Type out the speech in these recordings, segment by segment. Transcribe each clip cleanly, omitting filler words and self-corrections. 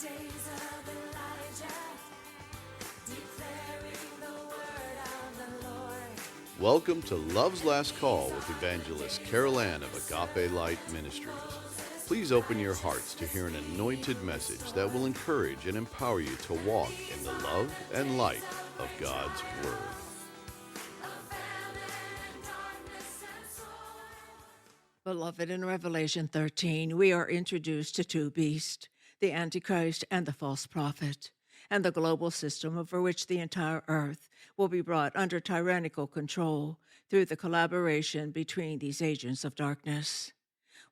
days of Elijah, declaring the word of the Lord. Welcome to Love's Last Call with Evangelist Carol Ann of Agape Light Ministries. Please open your hearts to hear an anointed message that will encourage and empower you to walk in the love and light of God's Word. Beloved, in Revelation 13, we are introduced to two beasts, the Antichrist and the false prophet, and the global system over which the entire earth will be brought under tyrannical control through the collaboration between these agents of darkness.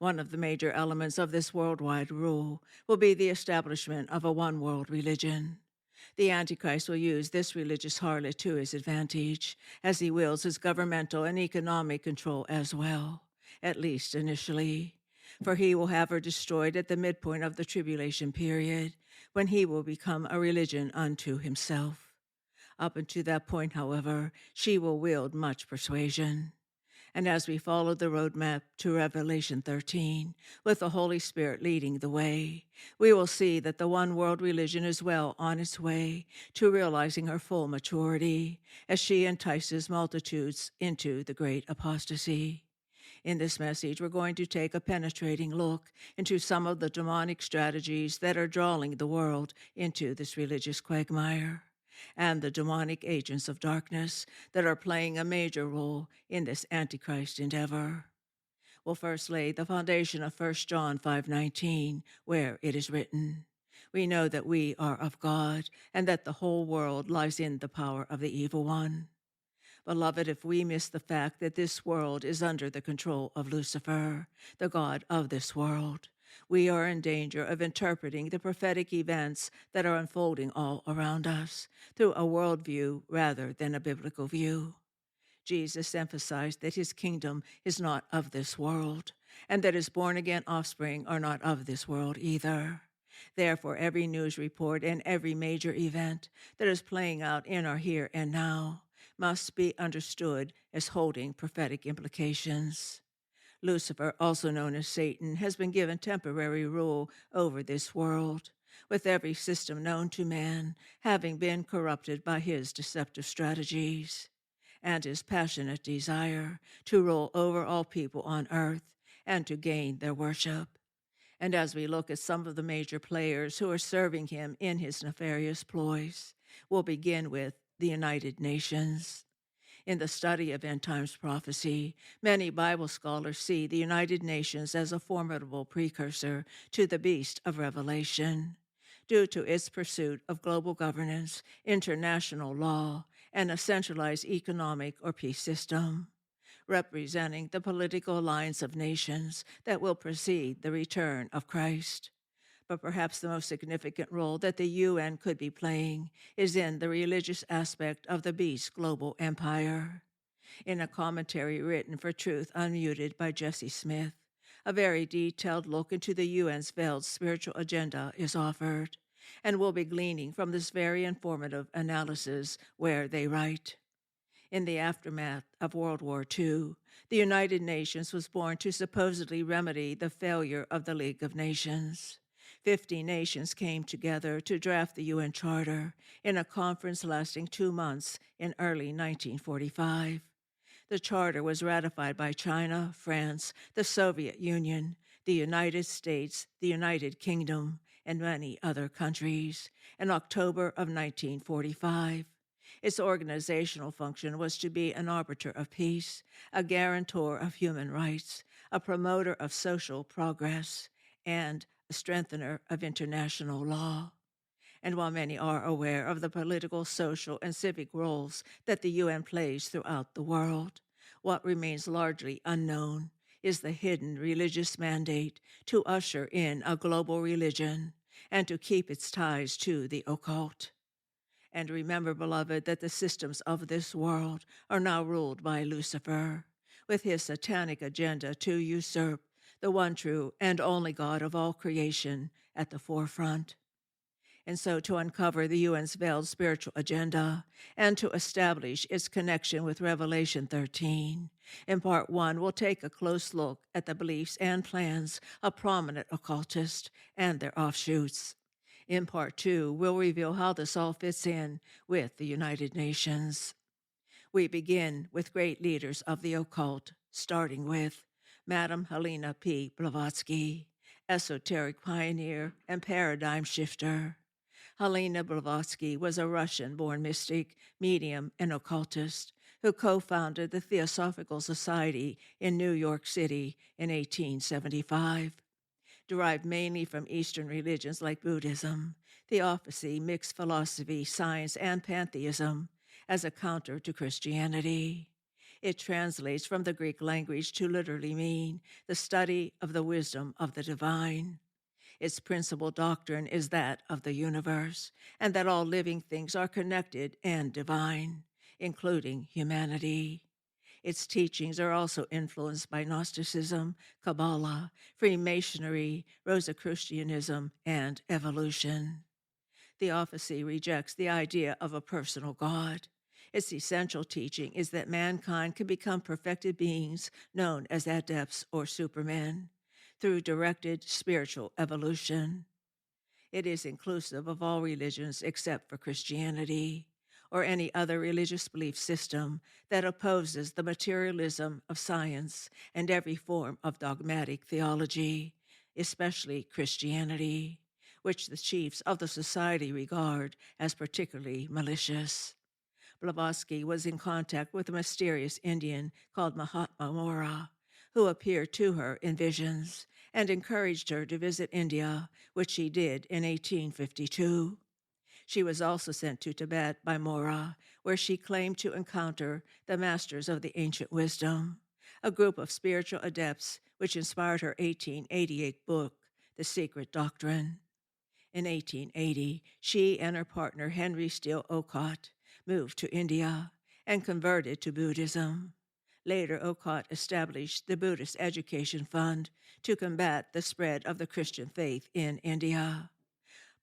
One of the major elements of this worldwide rule will be the establishment of a one-world religion. The Antichrist will use this religious harlot to his advantage, as he wields his governmental and economic control as well, at least initially. For he will have her destroyed at the midpoint of the tribulation period, when he will become a religion unto himself. Up until that point, however, she will wield much persuasion. And as we follow the roadmap to Revelation 13, with the Holy Spirit leading the way, we will see that the one-world religion is well on its way to realizing her full maturity as she entices multitudes into the great apostasy. In this message, we're going to take a penetrating look into some of the demonic strategies that are drawing the world into this religious quagmire, and the demonic agents of darkness that are playing a major role in this Antichrist endeavor. We'll first lay the foundation of 1 John 5:19, where it is written, "We know that we are of God, and that the whole world lies in the power of the evil one." Beloved, if we miss the fact that this world is under the control of Lucifer, the god of this world, we are in danger of interpreting the prophetic events that are unfolding all around us through a worldview rather than a biblical view. Jesus emphasized that his kingdom is not of this world, and that his born-again offspring are not of this world either. Therefore, every news report and every major event that is playing out in our here and now must be understood as holding prophetic implications. Lucifer, also known as Satan, has been given temporary rule over this world, with every system known to man having been corrupted by his deceptive strategies, and his passionate desire to rule over all people on earth and to gain their worship. And as we look at some of the major players who are serving him in his nefarious ploys, we'll begin with the United Nations. In the study of end times prophecy, many Bible scholars see the United Nations as a formidable precursor to the beast of Revelation, due to its pursuit of global governance, international law, and a centralized economic or peace system, representing the political alliance of nations that will precede the return of Christ. But perhaps the most significant role that the UN could be playing is in the religious aspect of the beast's global empire. In a commentary written for Truth Unmuted by Jesse Smith, a very detailed look into the UN's veiled spiritual agenda is offered, and we'll be gleaning from this very informative analysis where they write, "In the aftermath of World War II, the United Nations was born to supposedly remedy the failure of the League of Nations. 50 nations came together to draft the UN Charter in a conference lasting 2 months in early 1945. The Charter was ratified by China, France, the Soviet Union, the United States, the United Kingdom, and many other countries in October of 1945. Its organizational function was to be an arbiter of peace, a guarantor of human rights, a promoter of social progress, and a strengthener of international law. And while many are aware of the political, social, and civic roles that the UN plays throughout the world, what remains largely unknown is the hidden religious mandate to usher in a global religion and to keep its ties to the occult. And remember, beloved, that the systems of this world are now ruled by Lucifer, with his satanic agenda to usurp the one true and only God of all creation at the forefront. And so to uncover the UN's veiled spiritual agenda and to establish its connection with Revelation 13, in Part 1, we'll take a close look at the beliefs and plans of prominent occultists and their offshoots. In part two, we'll reveal how this all fits in with the United Nations. We begin with great leaders of the occult, starting with Madame Helena P. Blavatsky, esoteric pioneer and paradigm shifter. Helena Blavatsky was a Russian-born mystic, medium, and occultist who co-founded the Theosophical Society in New York City in 1875. Derived mainly from Eastern religions like Buddhism, Theosophy mixed philosophy, science, and pantheism as a counter to Christianity. It translates from the Greek language to literally mean the study of the wisdom of the divine. Its principal doctrine is that of the universe, and that all living things are connected and divine, including humanity. Its teachings are also influenced by Gnosticism, Kabbalah, Freemasonry, Rosicrucianism, and evolution. Theosophy rejects the idea of a personal God. Its essential teaching is that mankind can become perfected beings known as adepts or supermen through directed spiritual evolution. It is inclusive of all religions except for Christianity or any other religious belief system that opposes the materialism of science and every form of dogmatic theology, especially Christianity, which the chiefs of the society regard as particularly malicious. Blavatsky was in contact with a mysterious Indian called Mahatma Mora, who appeared to her in visions and encouraged her to visit India, which she did in 1852. She was also sent to Tibet by Mora, where she claimed to encounter the masters of the ancient wisdom, a group of spiritual adepts which inspired her 1888 book, The Secret Doctrine. In 1880, she and her partner Henry Steele Olcott moved to India and converted to Buddhism. Later, Olcott established the Buddhist Education Fund to combat the spread of the Christian faith in India.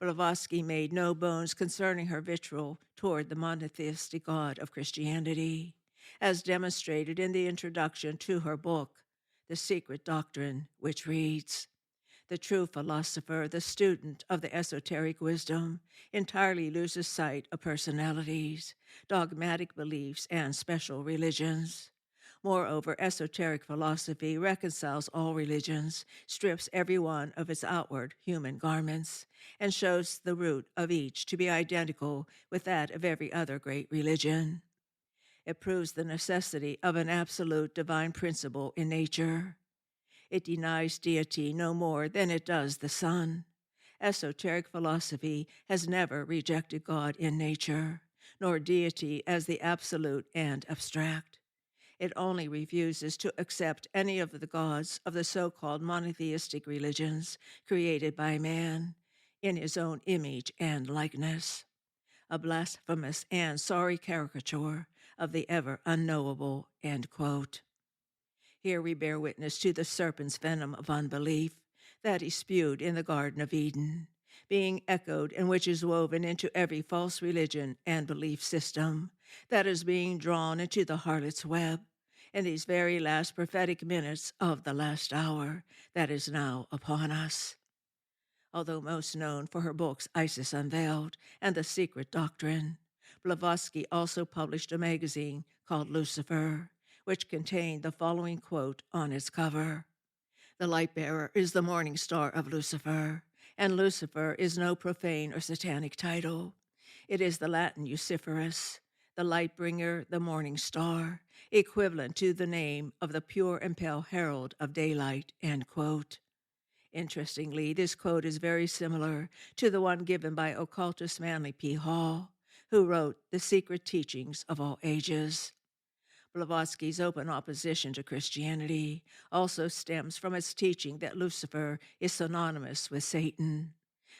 Blavatsky made no bones concerning her vitriol toward the monotheistic God of Christianity, as demonstrated in the introduction to her book, The Secret Doctrine, which reads, "The true philosopher, the student of the esoteric wisdom, entirely loses sight of personalities, dogmatic beliefs, and special religions. Moreover, esoteric philosophy reconciles all religions, strips every one of its outward human garments, and shows the root of each to be identical with that of every other great religion. It proves the necessity of an absolute divine principle in nature. It denies deity no more than it does the sun. Esoteric philosophy has never rejected God in nature, nor deity as the absolute and abstract. It only refuses to accept any of the gods of the so-called monotheistic religions created by man in his own image and likeness, a blasphemous and sorry caricature of the ever unknowable," end quote. Here we bear witness to the serpent's venom of unbelief that he spewed in the Garden of Eden, being echoed and which is woven into every false religion and belief system that is being drawn into the harlot's web in these very last prophetic minutes of the last hour that is now upon us. Although most known for her books Isis Unveiled and The Secret Doctrine, Blavatsky also published a magazine called Lucifer, which contained the following quote on its cover: "The light bearer is the morning star of Lucifer, and Lucifer is no profane or satanic title. It is the Latin Luciferus, the light bringer, the morning star, equivalent to the name of the pure and pale herald of daylight," end quote. Interestingly, this quote is very similar to the one given by occultist Manly P. Hall, who wrote The Secret Teachings of All Ages. Blavatsky's open opposition to Christianity also stems from its teaching that Lucifer is synonymous with Satan,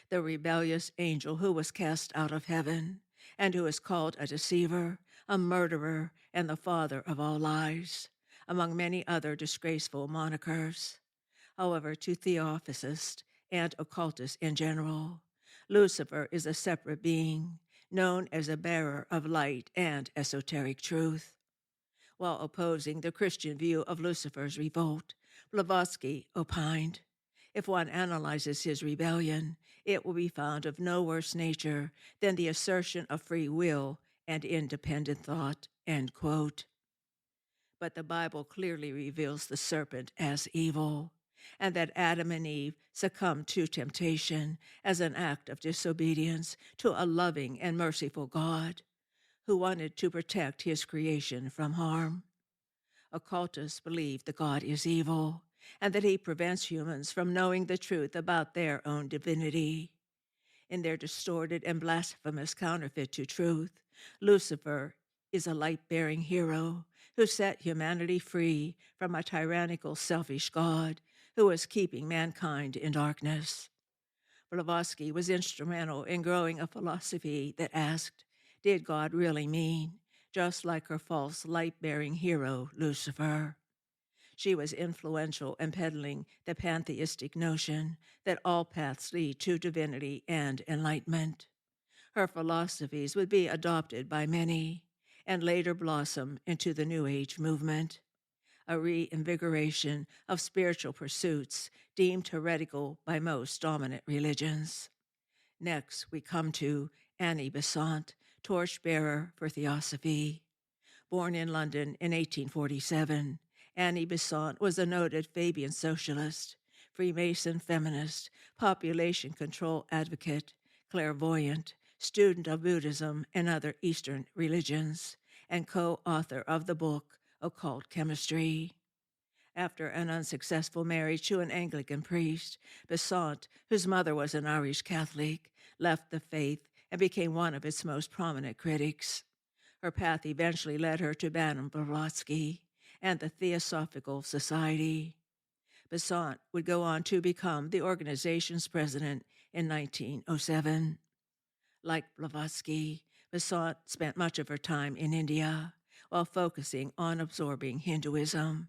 the rebellious angel who was cast out of heaven and who is called a deceiver, a murderer, and the father of all lies, among many other disgraceful monikers. However, to theosophists and occultists in general, Lucifer is a separate being, known as a bearer of light and esoteric truth. While opposing the Christian view of Lucifer's revolt, Blavatsky opined, If one analyzes his rebellion, it will be found of no worse nature than the assertion of free will and independent thought. End quote. But the Bible clearly reveals the serpent as evil, and that Adam and Eve succumbed to temptation as an act of disobedience to a loving and merciful God who wanted to protect his creation from harm. Occultists believe that God is evil and that he prevents humans from knowing the truth about their own divinity. In their distorted and blasphemous counterfeit to truth, Lucifer is a light-bearing hero who set humanity free from a tyrannical, selfish God who was keeping mankind in darkness. Blavatsky was instrumental in growing a philosophy that asked, did God really mean? Just like her false light-bearing hero, Lucifer. She was influential in peddling the pantheistic notion that all paths lead to divinity and enlightenment. Her philosophies would be adopted by many and later blossom into the New Age movement, a reinvigoration of spiritual pursuits deemed heretical by most dominant religions. Next, we come to Annie Besant, torchbearer for Theosophy. Born in London in 1847, Annie Besant was a noted Fabian socialist, Freemason feminist, population control advocate, clairvoyant, student of Buddhism and other Eastern religions, and co-author of the book Occult Chemistry. After an unsuccessful marriage to an Anglican priest, Besant, whose mother was an Irish Catholic, left the faith and became one of its most prominent critics. Her path eventually led her to Baron Blavatsky and the Theosophical Society. Besant would go on to become the organization's president in 1907. Like Blavatsky, Besant spent much of her time in India while focusing on absorbing Hinduism.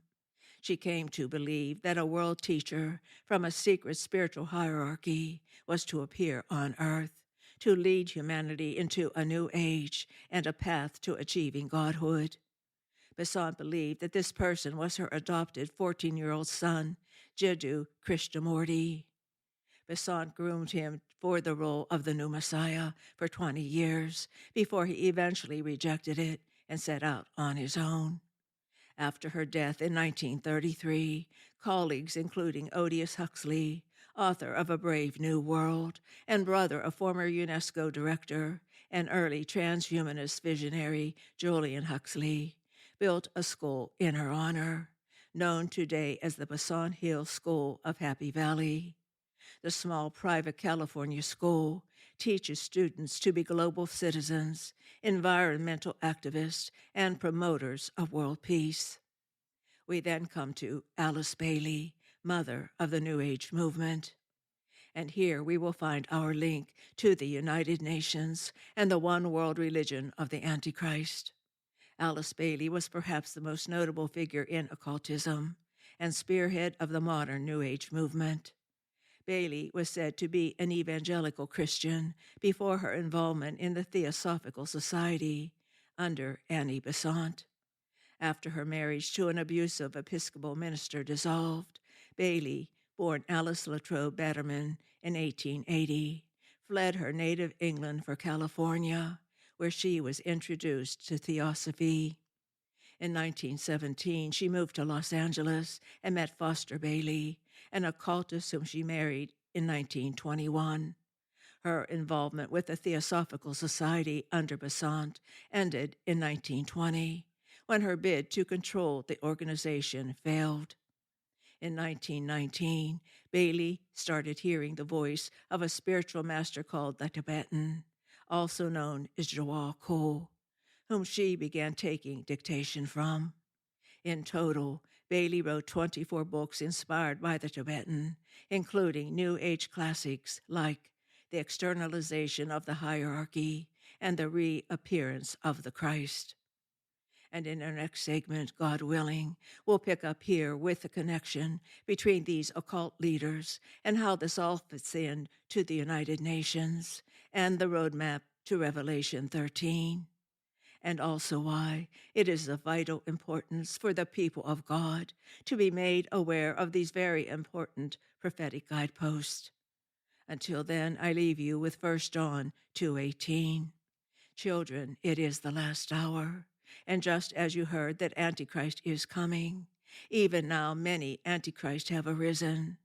She came to believe that a world teacher from a secret spiritual hierarchy was to appear on earth, to lead humanity into a new age and a path to achieving godhood. Besant believed that this person was her adopted 14-year-old son, Jiddu Krishnamurti. Besant groomed him for the role of the new Messiah for 20 years before he eventually rejected it and set out on his own. After her death in 1933, colleagues including Aldous Huxley, author of A Brave New World, and brother of former UNESCO director and early transhumanist visionary Julian Huxley, built a school in her honor, known today as the Besant Hill School of Happy Valley. The small private California school teaches students to be global citizens, environmental activists, and promoters of world peace. We then come to Alice Bailey, mother of the New Age movement. And here we will find our link to the United Nations and the one world religion of the Antichrist. Alice Bailey was perhaps the most notable figure in occultism and spearhead of the modern New Age movement. Bailey was said to be an evangelical Christian before her involvement in the Theosophical Society under Annie Besant. After her marriage to an abusive Episcopal minister dissolved, Bailey, born Alice Latrobe Batterman in 1880, fled her native England for California, where she was introduced to Theosophy. In 1917, she moved to Los Angeles and met Foster Bailey, an occultist whom she married in 1921. Her involvement with the Theosophical Society under Besant ended in 1920, when her bid to control the organization failed. In 1919, Bailey started hearing the voice of a spiritual master called the Tibetan, also known as Jawal Kul, whom she began taking dictation from. In total, Bailey wrote 24 books inspired by the Tibetan, including New Age classics like The Externalization of the Hierarchy and The Reappearance of the Christ. And in our next segment, God willing, we'll pick up here with the connection between these occult leaders and how this all fits in to the United Nations and the roadmap to Revelation 13. and also why it is of vital importance for the people of God to be made aware of these very important prophetic guideposts. Until then, I leave you with 1 John 2:18. Children, it is the last hour, and just as you heard that Antichrist is coming, even now many Antichrists have arisen.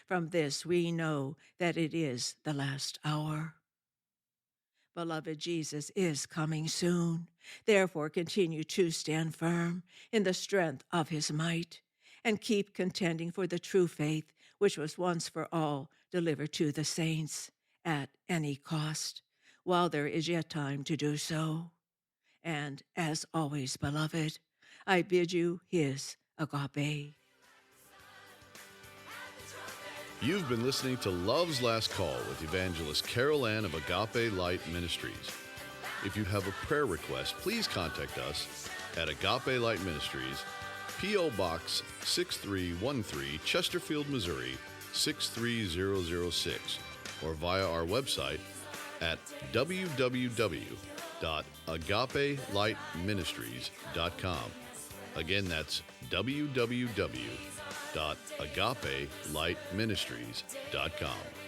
From this we know that it is the last hour. Beloved, Jesus is coming soon. Therefore, continue to stand firm in the strength of his might and keep contending for the true faith which was once for all delivered to the saints at any cost, while there is yet time to do so. And as always, beloved, I bid you his agape. You've been listening to Love's Last Call with Evangelist Carol Ann of Agape Light Ministries. If you have a prayer request, please contact us at Agape Light Ministries, P.O. Box 6313, Chesterfield, Missouri 63006, or via our website at www.agapelightministries.com. Again, that's www.agapelightministries.com.